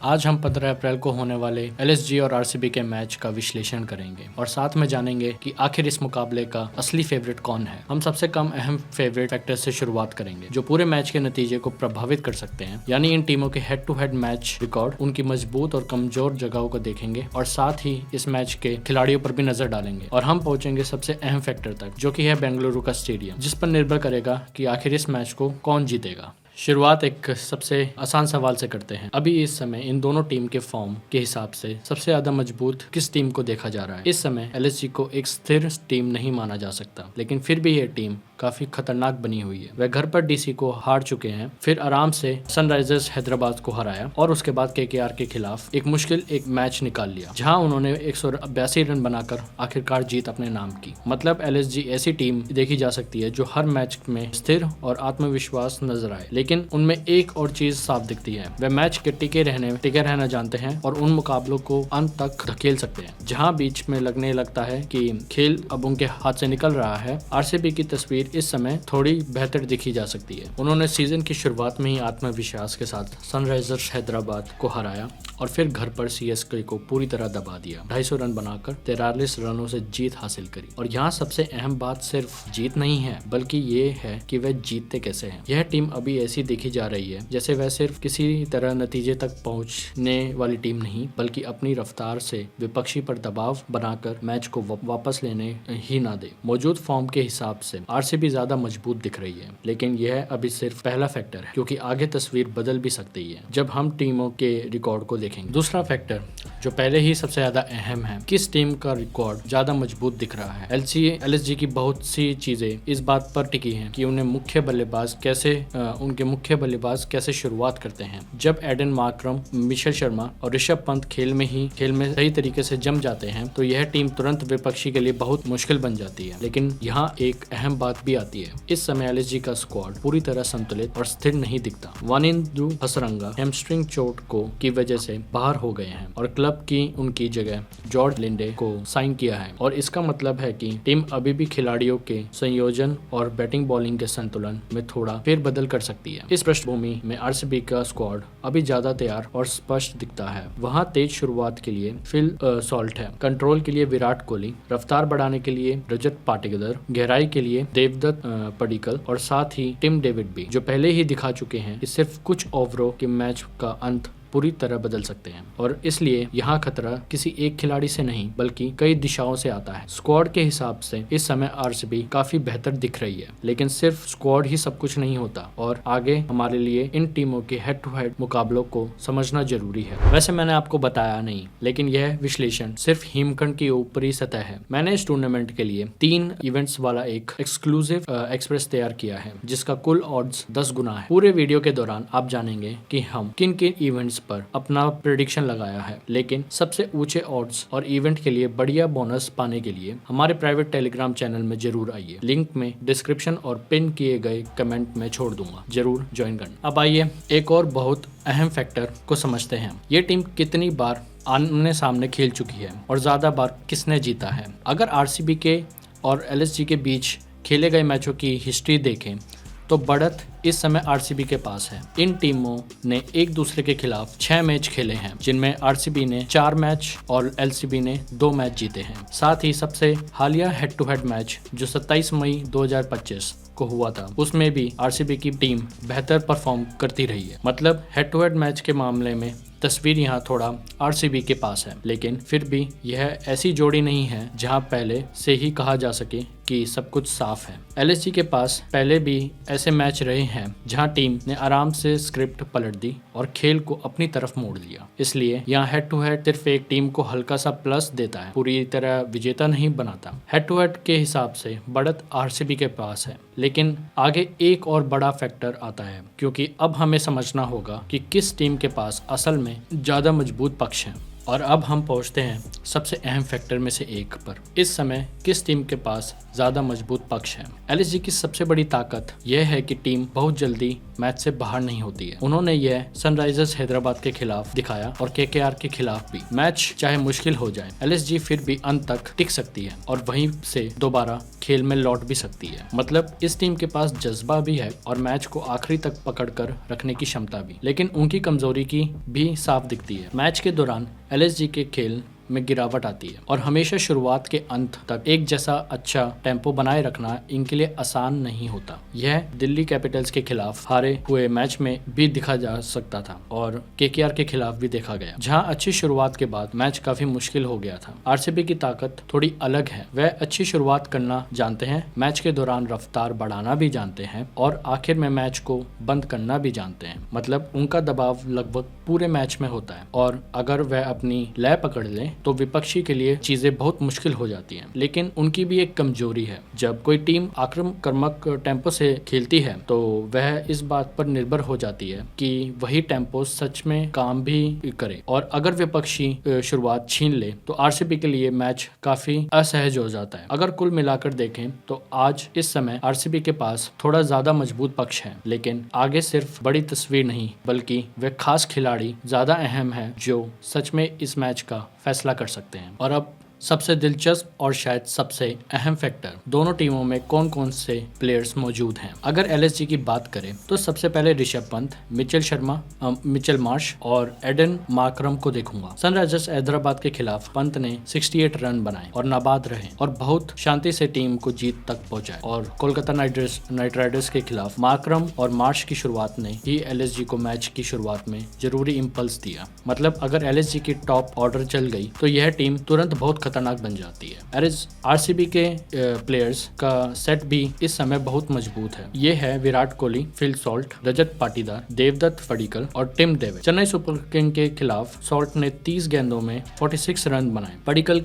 आज हम 15 अप्रैल को होने वाले एलएसजी और आरसीबी के मैच का विश्लेषण करेंगे और साथ में जानेंगे कि आखिर इस मुकाबले का असली फेवरेट कौन है। हम सबसे कम अहम फेवरेट फैक्टर से शुरुआत करेंगे जो पूरे मैच के नतीजे को प्रभावित कर सकते हैं, यानी इन टीमों के head to head match record, उनकी मजबूत और कमजोर जगहों को देखेंगे और साथ ही इस मैच के खिलाड़ियों पर भी नजर डालेंगे। और हम पहुंचेंगे सबसे अहम फैक्टर तक, जो कि है बेंगलुरु का स्टेडियम, जिस पर निर्भर करेगा कि आखिर इस मैच को कौन जीतेगा। शुरुआत एक सबसे आसान सवाल से करते हैं। अभी इस समय इन दोनों टीम के फॉर्म के हिसाब से सबसे ज्यादा मजबूत किस टीम को देखा जा रहा है? इस समय एलएसजी को एक स्थिर टीम नहीं माना जा सकता, लेकिन फिर भी यह टीम काफी खतरनाक बनी हुई है। वह घर पर डीसी को हार चुके हैं, फिर आराम से सनराइजर्स हैदराबाद को हराया और उसके बाद केकेआर के खिलाफ एक मुश्किल मैच निकाल लिया, जहां उन्होंने 182 रन बनाकर आखिरकार जीत अपने नाम की। मतलब एलएसजी ऐसी टीम देखी जा सकती है जो हर मैच में स्थिर और आत्मविश्वास नजर आए, लेकिन उनमें एक और चीज साफ दिखती है, वे मैच के टिके रहना जानते हैं और उन मुकाबलों को अंत तक धकेल सकते हैं। जहां बीच में लगने लगता है कि खेल अब उनके हाथ से निकल रहा है, आरसीबी की तस्वीर इस समय थोड़ी बेहतर दिखी जा सकती है। उन्होंने सीजन की शुरुआत में ही आत्मविश्वास के साथ सनराइजर्स हैदराबाद को हराया और फिर घर पर सीएसके को पूरी तरह दबा दिया। 250 रन बनाकर 43 रनों से जीत हासिल करी। और यहाँ सबसे अहम बात सिर्फ जीत नहीं है, बल्कि ये है कि वह जीतते कैसे हैं। यह टीम अभी ऐसी देखी जा रही है जैसे वह सिर्फ किसी तरह नतीजे तक पहुंचने वाली टीम नहीं, बल्कि अपनी रफ्तार से विपक्षी पर दबाव बनाकर मैच को वापस लेने ही ना दे। मौजूद फॉर्म के हिसाब से आरसीबी ज्यादा मजबूत दिख रही है, लेकिन यह अभी सिर्फ पहला फैक्टर है, क्योंकि आगे तस्वीर बदल भी सकती है जब हम टीमों के रिकॉर्ड को देखेंगे। दूसरा फैक्टर जो पहले ही सबसे ज्यादा अहम है, किस टीम का रिकॉर्ड ज्यादा मजबूत दिख रहा है। एलएसजी की बहुत सी चीजें इस बात पर टिकी हैं कि उनके मुख्य बल्लेबाज कैसे शुरुआत करते हैं। जब एडन मार्करम, मिशेल शर्मा और ऋषभ पंत खेल में सही तरीके से जम जाते हैं, तो यह टीम तुरंत विपक्षी के लिए बहुत मुश्किल बन जाती है। लेकिन यहाँ एक अहम बात भी आती है, इस समय एलएसजी का स्क्वाड पूरी तरह संतुलित और स्थिर नहीं दिखता। वानिंदु हसरंगा हैमस्ट्रिंग चोट की वजह से बाहर हो गए हैं और क्लब की उनकी जगह जॉर्ज लिंडे को साइन किया है, और इसका मतलब है कि टीम अभी भी खिलाड़ियों के संयोजन और बैटिंग बॉलिंग के संतुलन में थोड़ा फेरबदल कर सकती है। इस पृष्ठभूमि में आरसीबी का स्क्वाड अभी ज्यादा तैयार और स्पष्ट दिखता है। वहां तेज शुरुआत के लिए फिल सॉल्ट है, कंट्रोल के लिए विराट कोहली, रफ्तार बढ़ाने के लिए रजत पाटीदार, गहराई के लिए देवदत्त पडिक्कल और साथ ही टिम डेविड भी, जो पहले ही दिखा चुके हैं कि सिर्फ कुछ ओवरों के मैच का अंत पूरी तरह बदल सकते हैं। और इसलिए यहाँ खतरा किसी एक खिलाड़ी से नहीं, बल्कि कई दिशाओं से आता है। स्क्वाड के हिसाब से इस समय आरसीबी काफी बेहतर दिख रही है, लेकिन सिर्फ स्क्वाड ही सब कुछ नहीं होता और आगे हमारे लिए इन टीमों के हेड टू हेड मुकाबलों को समझना जरूरी है। वैसे मैंने आपको बताया नहीं, लेकिन यह विश्लेषण सिर्फ हिमखंड की ऊपरी सतह है। मैंने इस टूर्नामेंट के लिए 3 इवेंट्स वाला एक एक्सक्लूसिव एक्सप्रेस तैयार किया है, जिसका कुल ऑड्स 10 गुना है। पूरे वीडियो के दौरान आप जानेंगे कि हम किन किन इवेंट्स पर अपना प्रेडिक्शन लगाया है। लेकिन सबसे ऊंचे ऑड्स और इवेंट के लिए बढ़िया बोनस पाने के लिए हमारे प्राइवेट टेलीग्राम चैनल में जरूर आइए। लिंक में डिस्क्रिप्शन और पिन किए गए कमेंट में छोड़ दूंगा, जरूर ज्वाइन करना। अब आइए एक और बहुत अहम फैक्टर को समझते हैं। ये टीम कितनी बार आमने सामने खेल चुकी है और ज्यादा बार किसने जीता है। अगर आरसीबी के और एलएसजी के बीच खेले गए मैचों की हिस्ट्री देखें तो बढ़त इस समय आरसीबी के पास है। इन टीमों ने एक दूसरे के खिलाफ 6 मैच खेले हैं, जिनमें आरसीबी ने 4 मैच और एलसीबी ने 2 मैच जीते हैं। साथ ही सबसे हालिया हेड टू हेड मैच जो 27 मई 2025 को हुआ था, उसमें भी आरसीबी की टीम बेहतर परफॉर्म करती रही है। मतलब हेड टू हेड मैच के मामले में तस्वीर यहाँ थोड़ा आरसीबी के पास है, लेकिन फिर भी यह ऐसी जोड़ी नहीं है जहाँ पहले से ही कहा जा सके कि सब कुछ साफ है। एलएसजी के पास पहले भी ऐसे मैच रहे हैं जहां टीम ने आराम से स्क्रिप्ट पलट दी और खेल को अपनी तरफ मोड़ लिया। इसलिए यहाँ हेड टू हेड सिर्फ एक टीम को हल्का सा प्लस देता है, पूरी तरह विजेता नहीं बनाता। हेड टू हेड के हिसाब से बढ़त आरसीबी के पास है, लेकिन आगे एक और बड़ा फैक्टर आता है, क्योंकि अब हमें समझना होगा कि किस टीम के पास असल में ज्यादा मजबूत पक्ष है। और अब हम पहुंचते हैं सबसे अहम फैक्टर में से एक पर। इस समय किस टीम के पास ज्यादा मजबूत पक्ष है। एलएसजी की सबसे बड़ी ताकत यह है कि टीम बहुत जल्दी मैच से बाहर नहीं होती है। उन्होंने यह सनराइजर्स हैदराबाद के खिलाफ दिखाया और केकेआर के खिलाफ भी। मैच चाहे मुश्किल हो जाए, एलएसजी फिर भी अंत तक टिक सकती है और वहीं से दोबारा खेल में लौट भी सकती है। मतलब इस टीम के पास जज्बा भी है और मैच को आखिरी तक पकड़कर रखने की क्षमता भी। लेकिन उनकी कमजोरी की भी साफ दिखती है। मैच के दौरान एलएसजी के खेल में गिरावट आती है और हमेशा शुरुआत के अंत तक एक जैसा अच्छा टेम्पो बनाए रखना इनके लिए आसान नहीं होता। यह दिल्ली कैपिटल्स के खिलाफ हारे हुए मैच में भी दिखा जा सकता था और केकेआर के खिलाफ भी देखा गया, जहां अच्छी शुरुआत के बाद मैच काफी मुश्किल हो गया था। आरसीबी की ताकत थोड़ी अलग है। वह अच्छी शुरुआत करना जानते हैं, मैच के दौरान रफ्तार बढ़ाना भी जानते हैं और आखिर में मैच को बंद करना भी जानते हैं। मतलब उनका दबाव लगभग पूरे मैच में होता है और अगर वह अपनी लय पकड़ लें तो विपक्षी के लिए चीजें बहुत मुश्किल हो जाती हैं। लेकिन उनकी भी एक कमजोरी है। जब कोई टीम आक्रामक टेम्पो से खेलती है तो वह इस बात पर निर्भर हो जाती है कि वही टेम्पो सच में काम भी करे, और अगर विपक्षी शुरुआत छीन ले तो आरसीबी के लिए मैच काफी असहज हो जाता है। अगर कुल मिलाकर देखें तो आज इस समय आरसीबी के पास थोड़ा ज्यादा मजबूत पक्ष है, लेकिन आगे सिर्फ बड़ी तस्वीर नहीं बल्कि वे खास खिलाड़ी ज्यादा अहम है जो सच में इस मैच का फैसला कर सकते हैं। और अब सबसे दिलचस्प और शायद सबसे अहम फैक्टर, दोनों टीमों में कौन कौन से प्लेयर्स मौजूद हैं। अगर एलएसजी की बात करें तो सबसे पहले Rishabh Pant, Mitchell Sharma, Mitchell Marsh और एडन मार्करम को देखूंगा। सनराइजर्स हैदराबाद के खिलाफ पंत ने 68 रन बनाए और नाबाद रहे और बहुत शांति से टीम को जीत तक पहुंचाए। और कोलकाता नाइट राइडर्स के खिलाफ मार्करम और मार्श की शुरुआत ने ही एलएसजी को मैच की शुरुआत में जरूरी इंपल्स दिया। मतलब अगर एलएसजी की टॉप ऑर्डर चल गई तो यह टीम तुरंत बहुत खतरनाक बन जाती है। आरसीबी के प्लेयर्स का सेट भी इस समय बहुत मजबूत है। ये है विराट कोहली, फिल सॉल्ट, रजत पाटीदार, देवदत्त पडिक्कल और Tim David. Chennai super king के खिलाफ सॉल्ट ने 30 गेंदों में 46 रन बनाए, पडिक्कल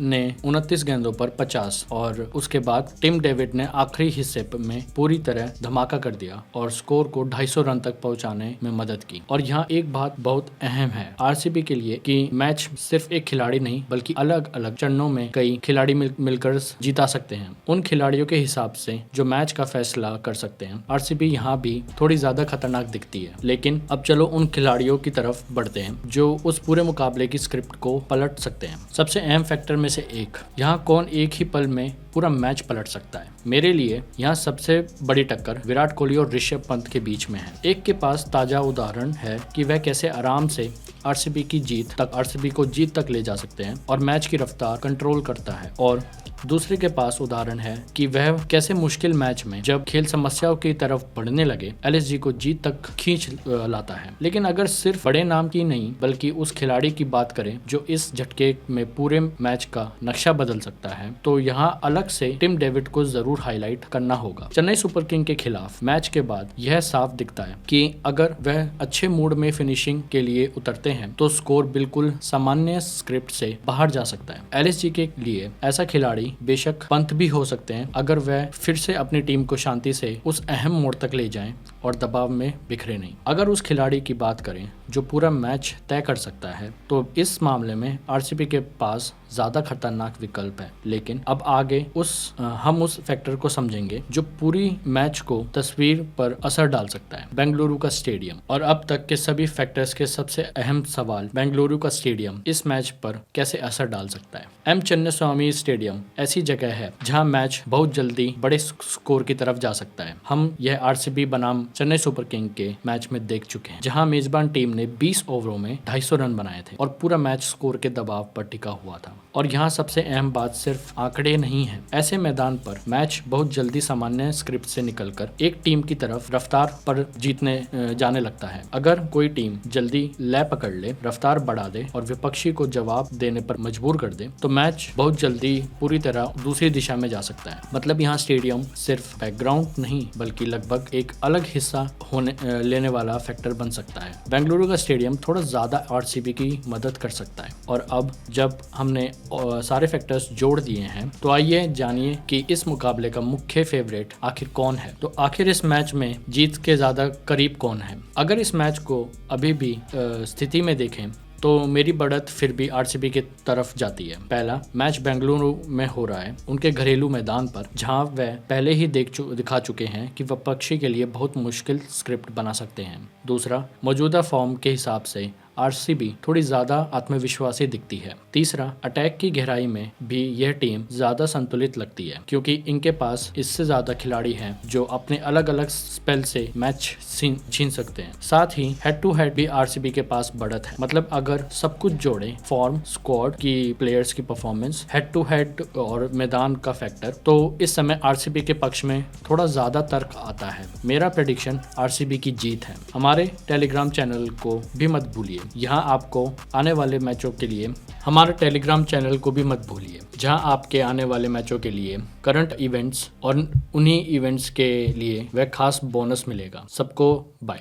ने 29 गेंदों पर 50 और उसके बाद टिम डेविड ने आखिरी हिस्से में पूरी तरह धमाका कर दिया और स्कोर को 250 रन तक पहुंचाने में मदद की। और यहाँ एक बात बहुत अहम है आरसीबी के लिए कि मैच सिर्फ एक खिलाड़ी नहीं बल्कि अलग अलग चरणों में कई खिलाड़ी मिलकर जीता सकते हैं। उन खिलाड़ियों के हिसाब से जो मैच का फैसला कर सकते हैं। आरसीबी यहाँ भी थोड़ी ज्यादा खतरनाक दिखती है। लेकिन अब चलो उन खिलाड़ियों की तरफ बढ़ते हैं जो उस पूरे मुकाबले की स्क्रिप्ट को पलट सकते हैं। सबसे अहम फैक्टर में से एक, यहाँ कौन एक ही पल में पूरा मैच पलट सकता है। मेरे लिए यहाँ सबसे बड़ी टक्कर विराट कोहली और ऋषभ पंत के बीच में है। एक के पास ताजा उदाहरण है कि वह कैसे आराम से आरसीबी को जीत तक ले जा सकते हैं और मैच की रफ्तार कंट्रोल करता है, और दूसरे के पास उदाहरण है कि वह कैसे मुश्किल मैच में जब खेल समस्याओं की तरफ बढ़ने लगे एलएसजी को जीत तक खींच लाता है। लेकिन अगर सिर्फ बड़े नाम की नहीं बल्कि उस खिलाड़ी की बात करें जो इस झटके में पूरे मैच का नक्शा बदल सकता है तो यहाँ अलग से टिम डेविड को जरूर हाईलाइट करना होगा। चेन्नई सुपर किंग के खिलाफ मैच के बाद यह साफ दिखता है कि अगर वह अच्छे मूड में फिनिशिंग के लिए उतरते हैं तो स्कोर बिल्कुल सामान्य स्क्रिप्ट से बाहर जा सकता है। एलएसजी के लिए ऐसा खिलाड़ी बेशक पंत भी हो सकते हैं अगर वह फिर से अपनी टीम को शांति से उस अहम मोड़ तक ले जाएं और दबाव में बिखरे नहीं। अगर उस खिलाड़ी की बात करें जो पूरा मैच तय कर सकता है तो इस मामले में आरसीबी के पास ज्यादा खतरनाक विकल्प है। लेकिन अब आगे हम उस फैक्टर को समझेंगे जो पूरी मैच को तस्वीर पर असर डाल सकता है, बेंगलुरु का स्टेडियम। और अब तक के सभी फैक्टर्स के सबसे अहम सवाल, बेंगलुरु का स्टेडियम इस मैच पर कैसे असर डाल सकता है। एम चिन्नास्वामी स्टेडियम ऐसी जगह है जहां मैच बहुत जल्दी बड़े स्कोर की तरफ जा सकता है। हम यह आरसीबी बनाम चेन्नई सुपर किंग के मैच में देख चुके हैं जहां मेजबान टीम ने 20 ओवरों में 250 रन बनाए थे और पूरा मैच स्कोर के दबाव पर टिका हुआ था। और यहाँ सबसे अहम बात सिर्फ आंकड़े नहीं है। ऐसे मैदान पर मैच बहुत जल्दी सामान्य स्क्रिप्ट से निकलकर एक टीम की तरफ रफ्तार पर जीतने जाने लगता है। अगर कोई टीम जल्दी लय पकड़ ले, रफ्तार बढ़ा दे और विपक्षी को जवाब देने पर मजबूर कर दे तो मैच बहुत जल्दी पूरी तरह दूसरी दिशा में जा सकता है। मतलब यहाँ स्टेडियम सिर्फ बैकग्राउंड नहीं बल्कि लगभग एक अलग हिस्सा लेने वाला फैक्टर बन सकता है। बेंगलुरु का स्टेडियम थोड़ा ज्यादा आरसीबी की मदद कर सकता है। और अब जब हमने सारे फैक्टर्स जोड़ दिए हैं तो आइए जानिए कि इस मुकाबले का मुख्य फेवरेट आखिर कौन है। तो आखिर इस मैच में जीत के ज्यादा करीब कौन है। अगर इस मैच को अभी भी स्थिति में देखें तो मेरी बढ़त फिर भी आरसीबी की तरफ जाती है। पहला मैच बेंगलुरु में हो रहा है, उनके घरेलू मैदान पर, जहां वह पहले ही दिखा चुके हैं कि विपक्षी के लिए बहुत मुश्किल स्क्रिप्ट बना सकते हैं। दूसरा, मौजूदा फॉर्म के हिसाब से आरसीबी थोड़ी ज्यादा आत्मविश्वासी दिखती है। तीसरा, अटैक की गहराई में भी यह टीम ज्यादा संतुलित लगती है, क्योंकि इनके पास इससे ज्यादा खिलाड़ी हैं जो अपने अलग अलग स्पेल से मैच छीन सकते हैं। साथ ही हेड टू हेड भी आरसीबी के पास बढ़त है। मतलब अगर सब कुछ जोड़े, फॉर्म, स्क्वाड की प्लेयर्स की परफॉर्मेंस, हेड टू हेड और मैदान का फैक्टर, तो इस समय आरसीबी के पक्ष में थोड़ा ज्यादा तर्क आता है। मेरा प्रेडिक्शन आरसीबी की जीत है। हमारे टेलीग्राम चैनल को भी मत भूलिए, यहाँ आपको आने वाले मैचों के लिए हमारे टेलीग्राम चैनल को भी मत भूलिए, जहां आपके आने वाले मैचों के लिए करंट इवेंट्स और उन्हीं इवेंट्स के लिए वह खास बोनस मिलेगा। सबको बाय।